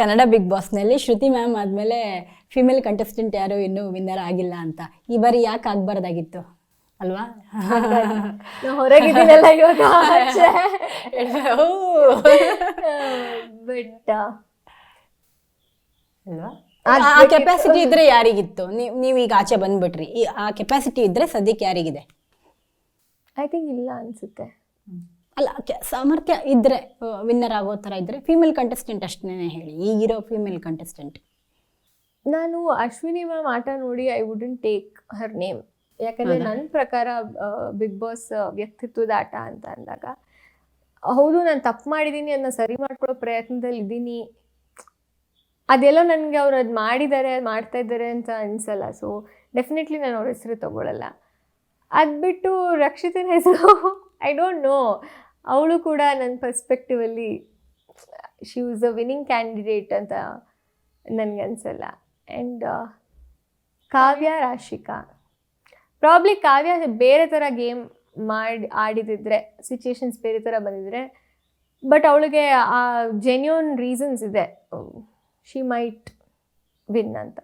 Kannada big ಬಾಸ್ನಲ್ಲಿ ಶ್ರುತಿ ma'am ಆದಮೇಲೆ female contestant ಯಾರು ಇನ್ನೂ ವಿನ್ನರ್ ಆಗಿಲ್ಲ ಅಂತ. ಈ ಬಾರಿ ಯಾಕೆ ಆಗಬಾರ್ದಾಗಿತ್ತು ಅಲ್ವಾ? ಹೊರಗಿದ್ದೀನಲ್ಲ ಇವಾಗ ಬಟ್ ಅಲ್ವಾ? ಆ ಕೆಪಾಸಿಟಿ ಇದ್ರೆ ಯಾರಿಗಿತ್ತು? ನೀವೀಗ ಆಚೆ ಬಂದ್ಬಿಟ್ರಿ, ಆ ಕೆಪಾಸಿಟಿ ಇದ್ರೆ ಸದ್ಯಕ್ಕೆ ಯಾರಿಗಿದೆ? ಐ ಥಿಂಕ್ ಇಲ್ಲ ಅನ್ಸುತ್ತೆ. ಅಲ್ಲ, ಸಾಮರ್ಥ್ಯ ಇದ್ರೆ ವಿನ್ನರ್ ಆಗೋ ಥರ ಇದ್ರೆ ಫೀಮೇಲ್ ಕಂಟೆಸ್ಟೆಂಟ್ ಅಷ್ಟೇ ಹೇಳಿ, ಈಗಿರೋ ಫೀಮೇಲ್ ಕಂಟೆಸ್ಟೆಂಟ್. ನಾನು ಅಶ್ವಿನಿ ಮ್ಯಾಮ್ ಆಟ ನೋಡಿ I wouldn't take her name. ಯಾಕಂದರೆ ನನ್ನ ಪ್ರಕಾರ ಬಿಗ್ ಬಾಸ್ ವ್ಯಕ್ತಿತ್ವದ ಆಟ ಅಂತ ಅಂದಾಗ, ಹೌದು ನಾನು ತಪ್ಪು ಮಾಡಿದ್ದೀನಿ, ಅದನ್ನ ಸರಿ ಮಾಡ್ಕೊಳ್ಳೋ ಪ್ರಯತ್ನದಲ್ಲಿ ಇದ್ದೀನಿ, ಅದೆಲ್ಲೋ ನನಗೆ ಅವ್ರು ಅದು ಮಾಡಿದ್ದಾರೆ, ಮಾಡ್ತಾ ಇದ್ದಾರೆ ಅಂತ ಅನಿಸಲ್ಲ. ಸೊ ಡೆಫಿನೆಟ್ಲಿ ನಾನು ಅವ್ರ ಹೆಸರು ತೊಗೊಳ್ಳಲ್ಲ. ಅದು ಬಿಟ್ಟು ರಕ್ಷಿತನ ಹೆಸರು ಐ ಡೋಂಟ್ ನೋ, ಅವಳು ಕೂಡ ನನ್ನ perspectively she was a winning candidate ಅಂತ ನನಗೆ ಅನಿಸಲ್ಲ. ಆ್ಯಂಡ್ ಕಾವ್ಯ, ರಾಶಿಕಾ, ಪ್ರಾಬ್ಲಿ ಕಾವ್ಯ ಬೇರೆ ಥರ ಗೇಮ್ ಆಡಿದಿದ್ರೆ, ಸಿಚುಯೇಷನ್ಸ್ ಬೇರೆ ಥರ ಬಂದಿದ್ರೆ, ಬಟ್ ಅವಳಿಗೆ ಆ ಜೆನ್ಯೂನ್ ರೀಸನ್ಸ್ ಇದೆ, ಶಿ ಮೈಟ್ ವಿನ್ ಅಂತ.